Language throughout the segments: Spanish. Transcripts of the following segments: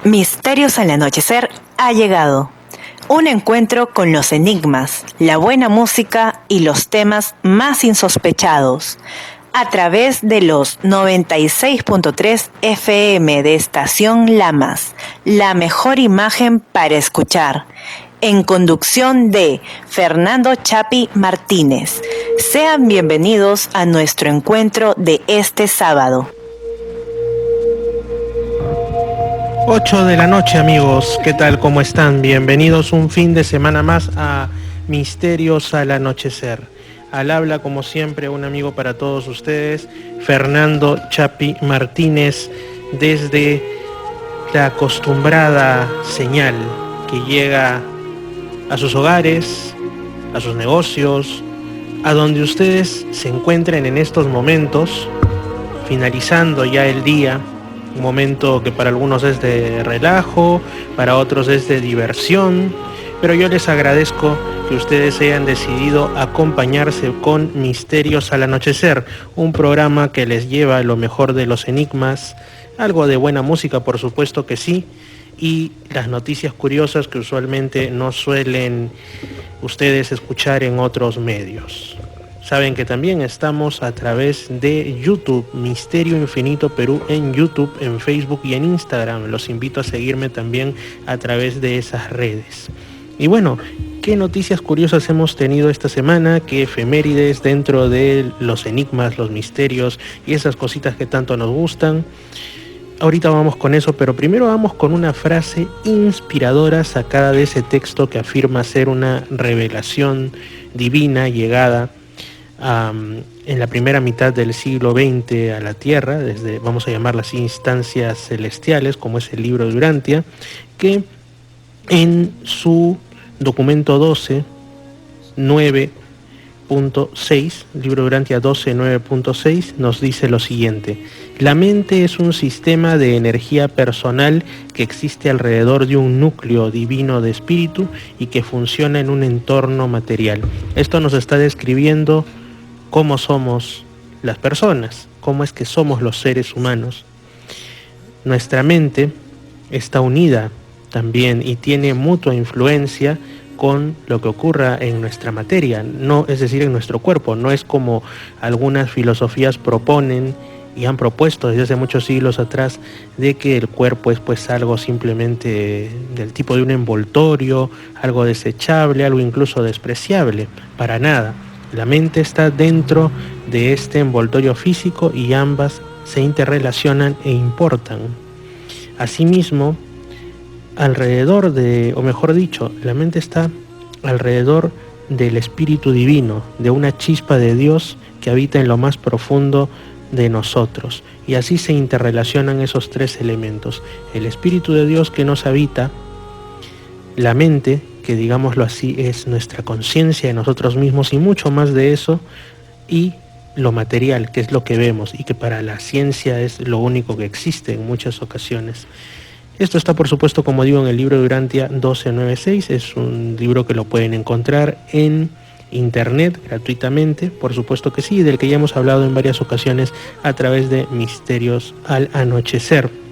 Misterios al anochecer ha llegado. Un encuentro con los enigmas, la buena música y los temas más insospechados. A través de los 96.3 FM de Estación Lamas, la mejor imagen para escuchar. En conducción de Fernando Chapi Martínez. Sean bienvenidos a nuestro encuentro de este sábado. 8 de la noche, amigos, ¿qué tal? ¿Cómo están? Bienvenidos un fin de semana más a Misterios al Anochecer. Al habla, como siempre, un amigo para todos ustedes, Fernando Chapi Martínez, desde la acostumbrada señal que llega a sus hogares, a sus negocios, a donde ustedes se encuentren en estos momentos, finalizando ya el día. Un momento que para algunos es de relajo, para otros es de diversión, pero yo les agradezco que ustedes hayan decidido acompañarse con Misterios al Anochecer, un programa que les lleva lo mejor de los enigmas, algo de buena música, por supuesto que sí, y las noticias curiosas que usualmente no suelen ustedes escuchar en otros medios. Saben que también estamos a través de YouTube, Misterio Infinito Perú en YouTube, en Facebook y en Instagram. Los invito a seguirme también a través de esas redes. Y bueno, ¿qué noticias curiosas hemos tenido esta semana? ¿Qué efemérides dentro de los enigmas, los misterios y esas cositas que tanto nos gustan? Ahorita vamos con eso, pero primero vamos con una frase inspiradora sacada de ese texto que afirma ser una revelación divina llegada en la primera mitad del siglo XX a la Tierra, desde, vamos a llamarlas instancias celestiales, como es el libro de Urantia, que en su documento 12, 9.6, libro de Urantia 12, 9.6, nos dice lo siguiente: la mente es un sistema de energía personal que existe alrededor de un núcleo divino de espíritu y que funciona en un entorno material. Esto nos está describiendo cómo somos las personas, cómo es que somos los seres humanos. Nuestra mente está unida también y tiene mutua influencia con lo que ocurra en nuestra materia, no, es decir, en nuestro cuerpo. No es como algunas filosofías proponen y han propuesto desde hace muchos siglos atrás, de que el cuerpo es pues algo simplemente del tipo de un envoltorio, algo desechable, algo incluso despreciable. Para nada. La mente está dentro de este envoltorio físico y ambas se interrelacionan e importan. Asimismo, alrededor de, o mejor dicho, la mente está alrededor del Espíritu Divino, de una chispa de Dios que habita en lo más profundo de nosotros. Y así se interrelacionan esos tres elementos: el Espíritu de Dios que nos habita, la mente, que digámoslo así es nuestra conciencia de nosotros mismos y mucho más de eso, y lo material, que es lo que vemos y que para la ciencia es lo único que existe en muchas ocasiones. Esto está, por supuesto, como digo, en el libro de Urantia 1296, es un libro que lo pueden encontrar en internet gratuitamente, por supuesto que sí, del que ya hemos hablado en varias ocasiones a través de Misterios al Anochecer.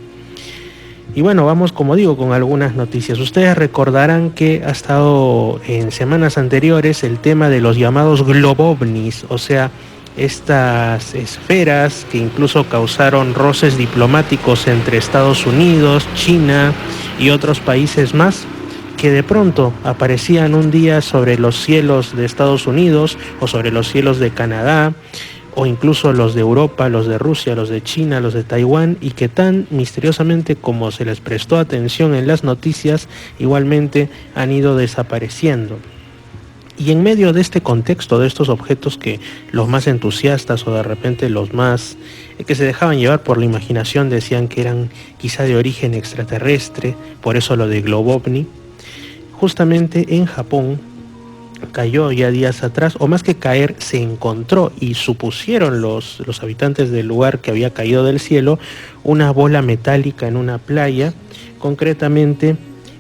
Y bueno, vamos, como digo, con algunas noticias. Ustedes recordarán que ha estado en semanas anteriores el tema de los llamados globovnis, o sea, estas esferas que incluso causaron roces diplomáticos entre Estados Unidos, China y otros países más, que de pronto aparecían un día sobre los cielos de Estados Unidos o sobre los cielos de Canadá, o incluso los de Europa, los de Rusia, los de China, los de Taiwán, y que tan misteriosamente como se les prestó atención en las noticias, igualmente han ido desapareciendo. Y en medio de este contexto, de estos objetos que los más entusiastas o de repente los más que se dejaban llevar por la imaginación decían que eran quizá de origen extraterrestre, por eso lo de globovni, justamente en Japón cayó ya días atrás, o más que caer, se encontró y supusieron los habitantes del lugar que había caído del cielo una bola metálica en una playa, concretamente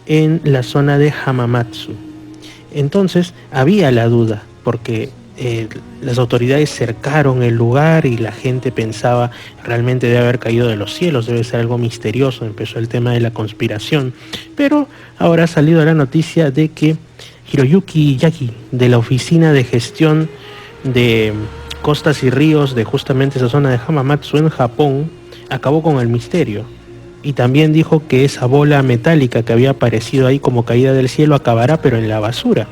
en la zona de Hamamatsu. Entonces había la duda, porque las autoridades cercaron el lugar y la gente pensaba realmente debe haber caído de los cielos, debe ser algo misterioso, empezó el tema de la conspiración, pero ahora ha salido la noticia de que Hiroyuki Yagi, de la Oficina de Gestión de Costas y Ríos de justamente esa zona de Hamamatsu en Japón, acabó con el misterio. Y también dijo que esa bola metálica que había aparecido ahí como caída del cielo acabará pero en la basura,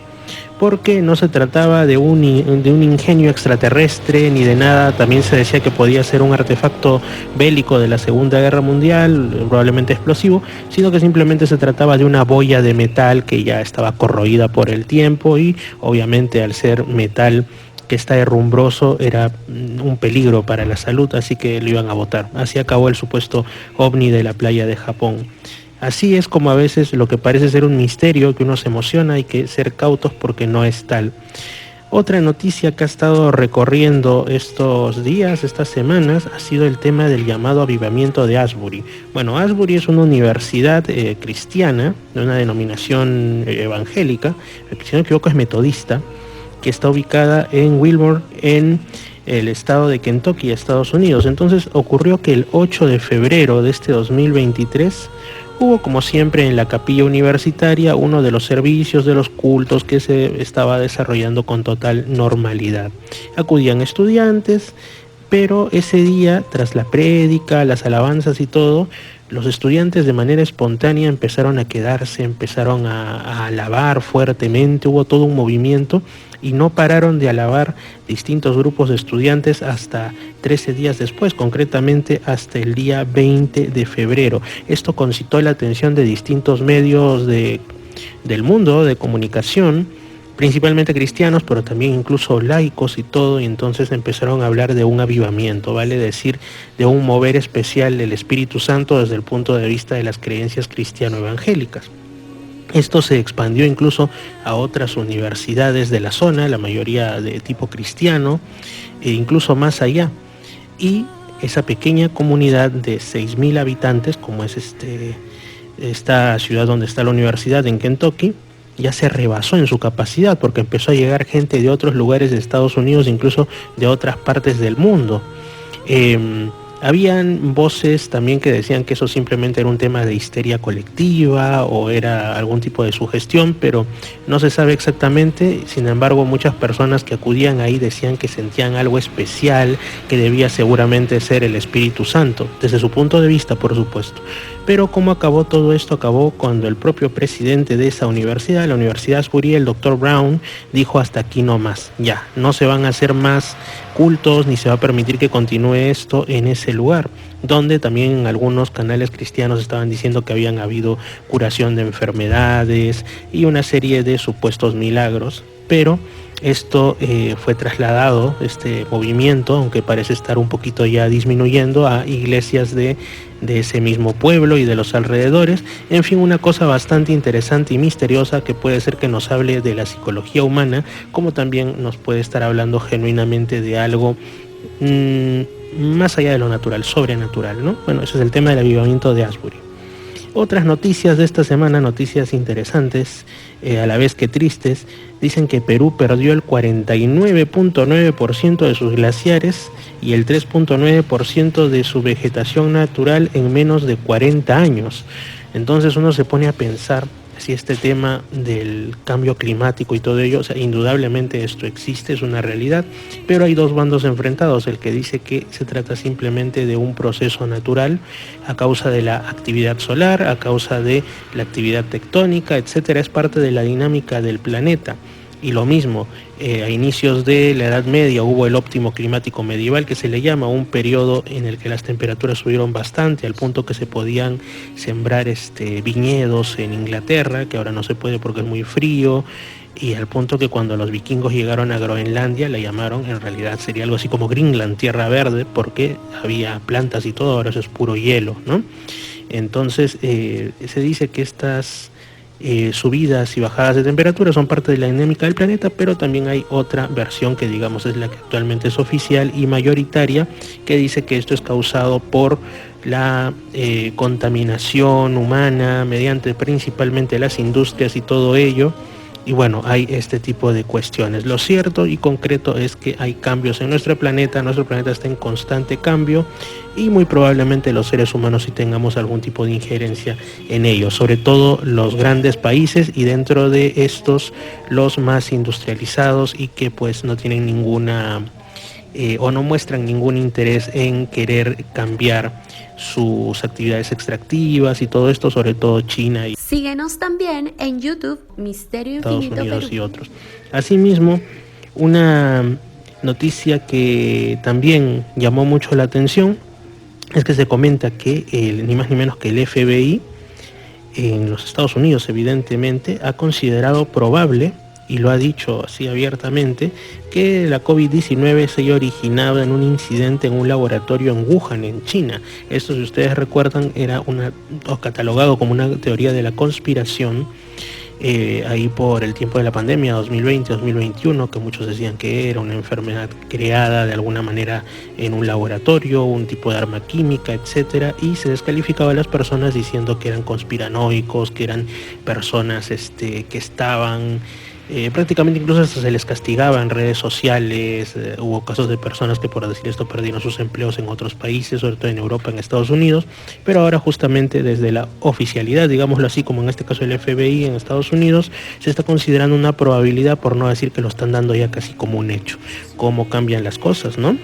porque no se trataba de un ingenio extraterrestre ni de nada. También se decía que podía ser un artefacto bélico de la Segunda Guerra Mundial, probablemente explosivo, sino que simplemente se trataba de una boya de metal que ya estaba corroída por el tiempo y obviamente al ser metal que está herrumbroso era un peligro para la salud, así que lo iban a botar. Así acabó el supuesto ovni de la playa de Japón. Así es como a veces lo que parece ser un misterio, que uno se emociona, hay que ser cautos porque no es tal. Otra noticia que ha estado recorriendo estos días, estas semanas, ha sido el tema del llamado avivamiento de Asbury. Bueno, Asbury es una universidad cristiana, de una denominación evangélica, si no me equivoco es metodista, que está ubicada en Wilmore, en el estado de Kentucky, Estados Unidos. Entonces ocurrió que el 8 de febrero de este 2023 hubo, como siempre, en la capilla universitaria uno de los servicios de los cultos que se estaba desarrollando con total normalidad. Acudían estudiantes, pero ese día, tras la prédica, las alabanzas y todo, los estudiantes de manera espontánea empezaron a quedarse, empezaron a alabar fuertemente, hubo todo un movimiento y no pararon de alabar distintos grupos de estudiantes hasta 13 días después, concretamente hasta el día 20 de febrero. Esto concitó la atención de distintos medios del mundo de comunicación, principalmente cristianos, pero también incluso laicos y todo, y entonces empezaron a hablar de un avivamiento, vale decir, de un mover especial del Espíritu Santo desde el punto de vista de las creencias cristiano-evangélicas. Esto se expandió incluso a otras universidades de la zona, la mayoría de tipo cristiano, e incluso más allá. Y esa pequeña comunidad de 6,000 habitantes, como es esta ciudad donde está la universidad en Kentucky, ya se rebasó en su capacidad porque empezó a llegar gente de otros lugares de Estados Unidos, incluso de otras partes del mundo. Habían voces también que decían que eso simplemente era un tema de histeria colectiva o era algún tipo de sugestión, pero no se sabe exactamente. Sin embargo, muchas personas que acudían ahí decían que sentían algo especial, que debía seguramente ser el Espíritu Santo, desde su punto de vista, por supuesto. Pero ¿cómo acabó todo esto? Acabó cuando el propio presidente de esa universidad, la Universidad Asbury, el Dr. Brown, dijo hasta aquí no más, ya, no se van a hacer más cultos ni se va a permitir que continúe esto en ese lugar, donde también algunos canales cristianos estaban diciendo que habían habido curación de enfermedades y una serie de supuestos milagros, pero esto fue trasladado, este movimiento, aunque parece estar un poquito ya disminuyendo, a iglesias de ese mismo pueblo y de los alrededores. En fin, una cosa bastante interesante y misteriosa que puede ser que nos hable de la psicología humana, como también nos puede estar hablando genuinamente de algo más allá de lo natural, sobrenatural, ¿no? Bueno, ese es el tema del avivamiento de Asbury. Otras noticias de esta semana, noticias interesantes, a la vez que tristes, dicen que Perú perdió el 49.9% de sus glaciares y el 3.9% de su vegetación natural en menos de 40 años. Entonces uno se pone a pensar si este tema del cambio climático y todo ello, o sea, indudablemente esto existe, es una realidad, pero hay dos bandos enfrentados, el que dice que se trata simplemente de un proceso natural a causa de la actividad solar, a causa de la actividad tectónica, etcétera, es parte de la dinámica del planeta. Y lo mismo, a inicios de la Edad Media hubo el óptimo climático medieval, que se le llama un periodo en el que las temperaturas subieron bastante, al punto que se podían sembrar viñedos en Inglaterra, que ahora no se puede porque es muy frío, y al punto que cuando los vikingos llegaron a Groenlandia, la llamaron, en realidad sería algo así como Greenland, tierra verde, porque había plantas y todo, ahora eso es puro hielo, ¿no? Entonces se dice que estas subidas y bajadas de temperatura son parte de la dinámica del planeta, pero también hay otra versión que digamos es la que actualmente es oficial y mayoritaria, que dice que esto es causado por la contaminación humana mediante principalmente las industrias y todo ello, Y bueno, hay este tipo de cuestiones. Lo cierto y concreto es que hay cambios en nuestro planeta está en constante cambio y muy probablemente los seres humanos sí tengamos algún tipo de injerencia en ello, sobre todo los grandes países y dentro de estos los más industrializados y que pues no tienen ninguna o no muestran ningún interés en querer cambiar sus actividades extractivas y todo esto, sobre todo China y Síguenos también en YouTube, Misterio Estados Infinito Unidos Perú. y otros. Asimismo, una noticia que también llamó mucho la atención es que se comenta que ni más ni menos que el FBI en los Estados Unidos, evidentemente, ha considerado probable, y lo ha dicho así abiertamente, que la COVID-19 se haya originado en un incidente en un laboratorio en Wuhan, en China. Esto, si ustedes recuerdan, era catalogado como una teoría de la conspiración ahí por el tiempo de la pandemia 2020-2021, que muchos decían que era una enfermedad creada de alguna manera en un laboratorio, un tipo de arma química, etcétera, y se descalificaba a las personas diciendo que eran conspiranoicos, que eran personas que estaban prácticamente, incluso hasta se les castigaba en redes sociales. Hubo casos de personas que, por decir esto, perdieron sus empleos en otros países, sobre todo en Europa, en Estados Unidos, pero ahora justamente desde la oficialidad, digámoslo así, como en este caso el FBI en Estados Unidos, se está considerando una probabilidad, por no decir que lo están dando ya casi como un hecho. Cómo cambian las cosas, ¿no?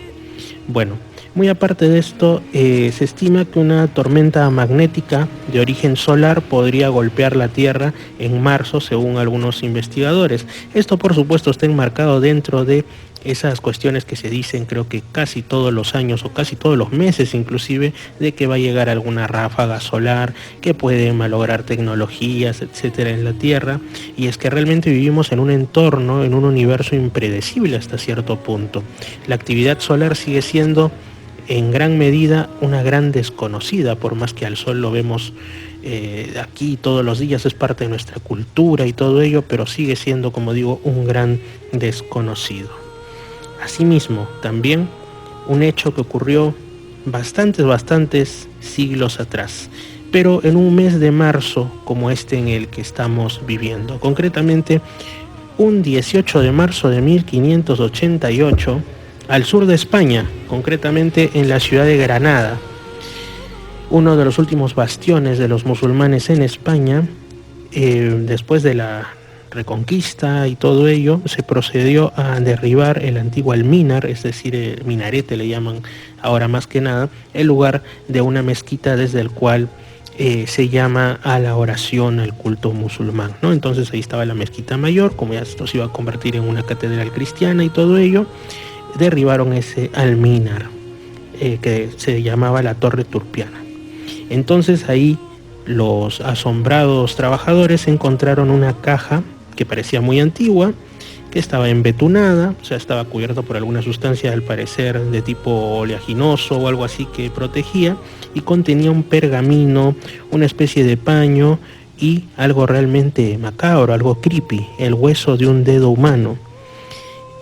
Bueno, muy aparte de esto, se estima que una tormenta magnética de origen solar podría golpear la Tierra en marzo, según algunos investigadores. Esto, por supuesto, está enmarcado dentro de esas cuestiones que se dicen, creo que casi todos los años o casi todos los meses inclusive, de que va a llegar alguna ráfaga solar que puede malograr tecnologías, etcétera, en la Tierra. Y es que realmente vivimos en un entorno, en un universo impredecible hasta cierto punto. La actividad solar sigue siendo en gran medida una gran desconocida, por más que al sol lo vemos aquí todos los días, es parte de nuestra cultura y todo ello, pero sigue siendo, como digo, un gran desconocido. Asimismo, también un hecho que ocurrió bastantes siglos atrás, pero en un mes de marzo como este en el que estamos viviendo, concretamente un 18 de marzo de 1588, al sur de España, concretamente en la ciudad de Granada, uno de los últimos bastiones de los musulmanes en España. Después de la Reconquista y todo ello, se procedió a derribar el antiguo almínar, es decir, el minarete le llaman ahora más que nada, el lugar de una mezquita desde el cual se llama a la oración, al culto musulmán, ¿no? Entonces ahí estaba la mezquita mayor, como ya esto se iba a convertir en una catedral cristiana y todo ello, derribaron ese almínar que se llamaba la Torre Turpiana. Entonces ahí los asombrados trabajadores encontraron una caja que parecía muy antigua, que estaba embetunada, o sea, estaba cubierta por alguna sustancia al parecer de tipo oleaginoso o algo así que protegía, y contenía un pergamino, una especie de paño y algo realmente macabro, algo creepy, el hueso de un dedo humano.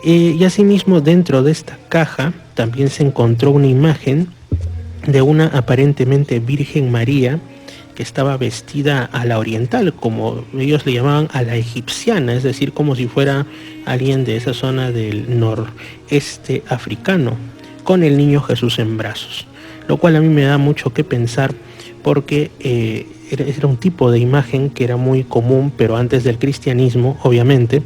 Y asimismo, dentro de esta caja también se encontró una imagen de una aparentemente Virgen María que estaba vestida a la oriental, como ellos le llamaban a la egipciana, es decir, como si fuera alguien de esa zona del noreste africano, con el niño Jesús en brazos, lo cual a mí me da mucho que pensar, porque era un tipo de imagen que era muy común, pero antes del cristianismo, obviamente,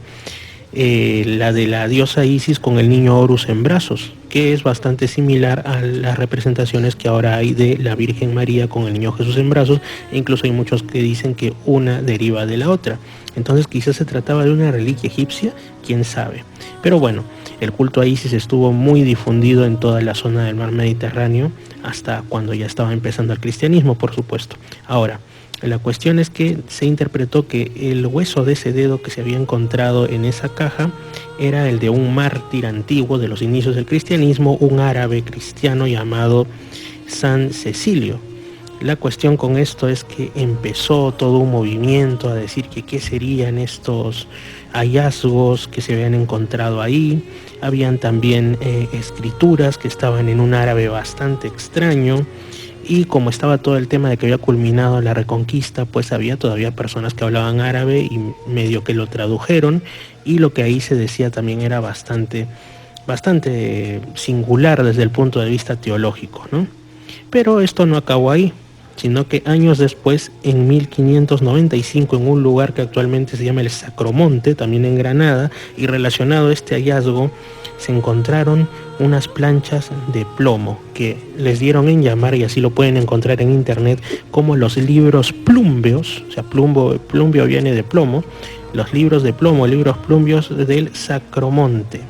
la de la diosa Isis con el niño Horus en brazos, que es bastante similar a las representaciones que ahora hay de la Virgen María con el niño Jesús en brazos, e incluso hay muchos que dicen que una deriva de la otra. Entonces quizás se trataba de una reliquia egipcia, quién sabe. Pero bueno, el culto a Isis estuvo muy difundido en toda la zona del mar Mediterráneo, hasta cuando ya estaba empezando el cristianismo, por supuesto. Ahora, la cuestión es que se interpretó que el hueso de ese dedo que se había encontrado en esa caja era el de un mártir antiguo de los inicios del cristianismo, un árabe cristiano llamado San Cecilio. La cuestión con esto es que empezó todo un movimiento a decir que qué serían estos hallazgos que se habían encontrado ahí. Habían también escrituras que estaban en un árabe bastante extraño, y como estaba todo el tema de que había culminado la Reconquista, pues había todavía personas que hablaban árabe y medio que lo tradujeron, y lo que ahí se decía también era bastante singular desde el punto de vista teológico, ¿no? Pero esto no acabó ahí, sino que años después, en 1595, en un lugar que actualmente se llama el Sacromonte, también en Granada, y relacionado a este hallazgo, se encontraron unas planchas de plomo que les dieron en llamar, y así lo pueden encontrar en internet, como los libros plumbeos. O sea, plumbeo viene de plomo, los libros de plomo, libros plumbeos del Sacromonte.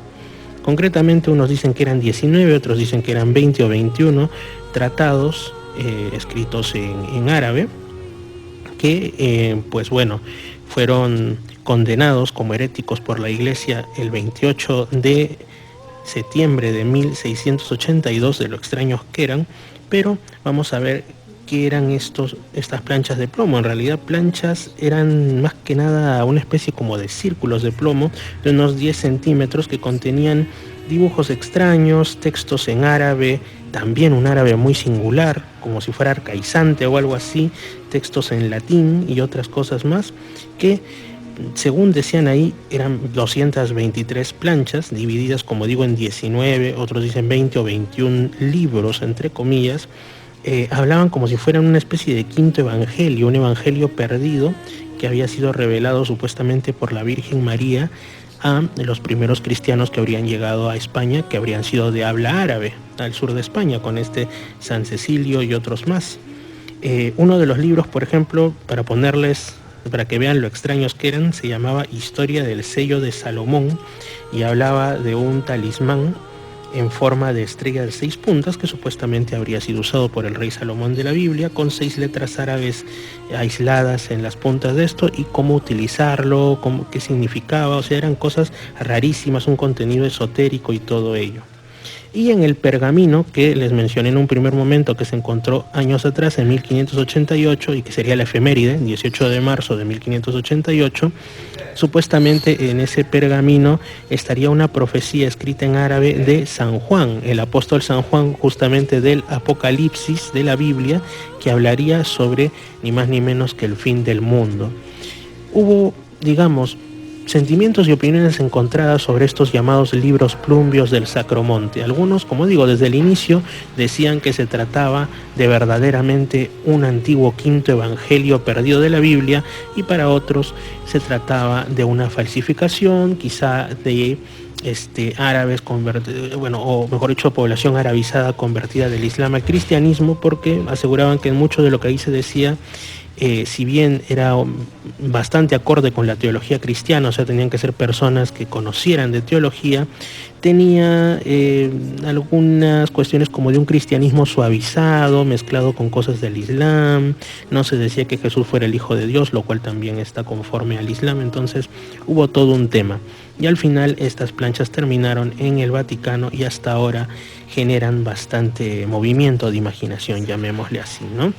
Concretamente, unos dicen que eran 19, otros dicen que eran 20 o 21 tratados escritos en árabe, que pues bueno, fueron condenados como heréticos por la Iglesia el 28 de septiembre de 1682, de lo extraños que eran. Pero vamos a ver qué eran estas planchas de plomo. En realidad, planchas eran más que nada una especie como de círculos de plomo de unos 10 centímetros que contenían dibujos extraños, textos en árabe, también un árabe muy singular, como si fuera arcaizante o algo así, textos en latín y otras cosas más, que según decían ahí eran 223 planchas, divididas, como digo, en 19, otros dicen 20 o 21 libros, entre comillas. Hablaban como si fueran una especie de quinto evangelio, un evangelio perdido que había sido revelado supuestamente por la Virgen María a los primeros cristianos que habrían llegado a España, que habrían sido de habla árabe, al sur de España, con este San Cecilio y otros más. Uno de los libros, por ejemplo, para que vean lo extraños que eran, se llamaba Historia del Sello de Salomón, y hablaba de un talismán en forma de estrella de 6 puntas que supuestamente habría sido usado por el rey Salomón de la Biblia, con 6 letras árabes aisladas en las puntas de esto, y cómo utilizarlo, qué significaba. O sea, eran cosas rarísimas, un contenido esotérico y todo ello. Y en el pergamino que les mencioné en un primer momento, que se encontró años atrás, en 1588, y que sería la efeméride, 18 de marzo de 1588, supuestamente en ese pergamino estaría una profecía escrita en árabe de San Juan, el apóstol San Juan, justamente del Apocalipsis de la Biblia, que hablaría sobre ni más ni menos que el fin del mundo. Hubo, digamos, sentimientos y opiniones encontradas sobre estos llamados libros plumbios del Sacromonte. Algunos, como digo, desde el inicio decían que se trataba de verdaderamente un antiguo quinto evangelio perdido de la Biblia, y para otros se trataba de una falsificación, quizá de árabes o mejor dicho, población arabizada convertida del Islam al cristianismo, porque aseguraban que mucho de lo que ahí se decía, si bien era bastante acorde con la teología cristiana, o sea, tenían que ser personas que conocieran de teología, tenía algunas cuestiones como de un cristianismo suavizado, mezclado con cosas del Islam. No se decía que Jesús fuera el Hijo de Dios, lo cual también está conforme al Islam. Entonces hubo todo un tema, y al final estas planchas terminaron en el Vaticano, y hasta ahora generan bastante movimiento de imaginación, llamémosle así, ¿no?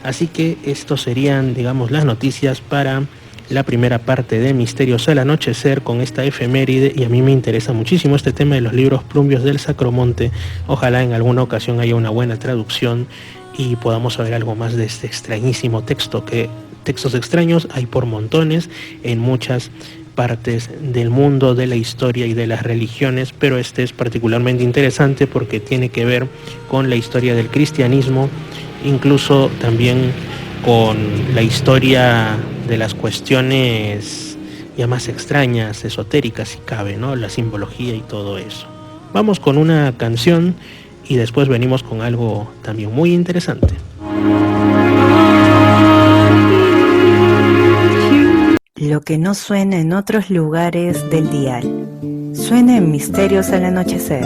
Así que estos serían, digamos, las noticias para la primera parte de Misterios al Anochecer, con esta efeméride. Y a mí me interesa muchísimo este tema de los libros plumbios del Sacromonte. Ojalá en alguna ocasión haya una buena traducción y podamos saber algo más de este extrañísimo texto, que textos extraños hay por montones en muchas partes del mundo, de la historia y de las religiones, pero este es particularmente interesante porque tiene que ver con la historia del cristianismo, incluso también con la historia de las cuestiones ya más extrañas, esotéricas si cabe, ¿no? La simbología y todo eso. Vamos con una canción y después venimos con algo también muy interesante. Lo que no suena en otros lugares del dial, suena en Misterios al Anochecer.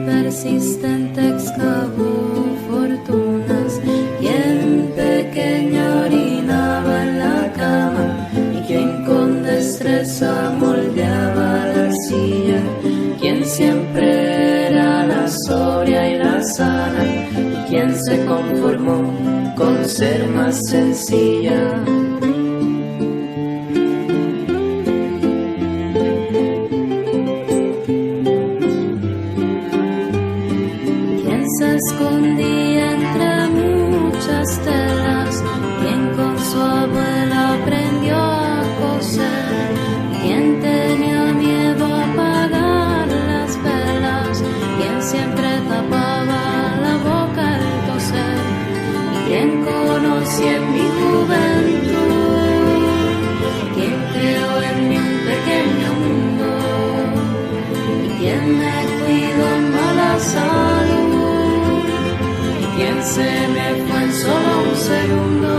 Persistente excavó fortunas, quien pequeño orinaba en la cama, y quien con destreza moldeaba la arcilla, quien siempre era la conformó con ser más sencilla. Quien se escondía entre muchas telas, quien con su abuela aprendió a coser, quien tenía miedo a apagar las velas, quien siempre tapaba la boca al toser, y quien conocí en mi juventud, quien creó en mí un pequeño mundo, y quien me cuidó en mala salud, y quien se me fue en solo un segundo.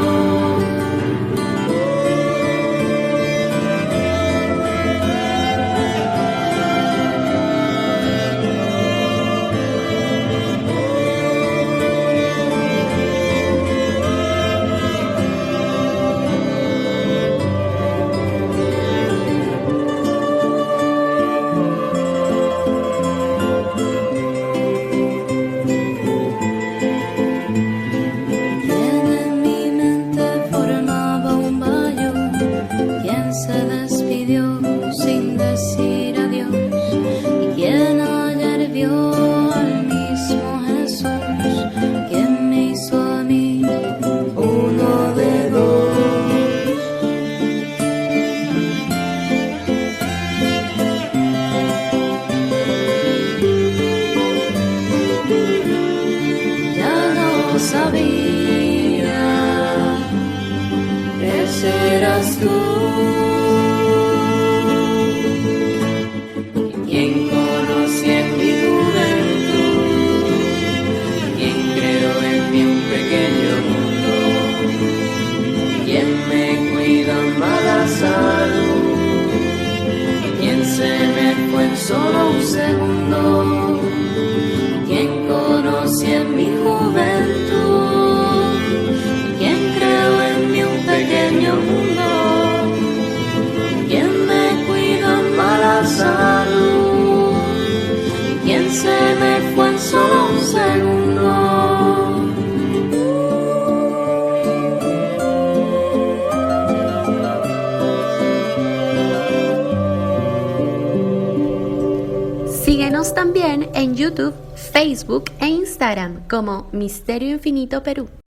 Sin decir adiós, y quien ayer vio al mismo Jesús, quien me hizo a mí uno de dos. Ya no sabía que serás tú. Quien conocí en mi juventud, quien creó en mí un pequeño mundo, quien me cuida en mala salud, quien se me fue en solo un segundo, quien conocí en mi juventud, quien creó en mí un pequeño mundo, quien me cuida en mala salud, quien se me fue en solo un segundo. Síguenos también en YouTube, Facebook e Instagram como Misterio Infinito Perú.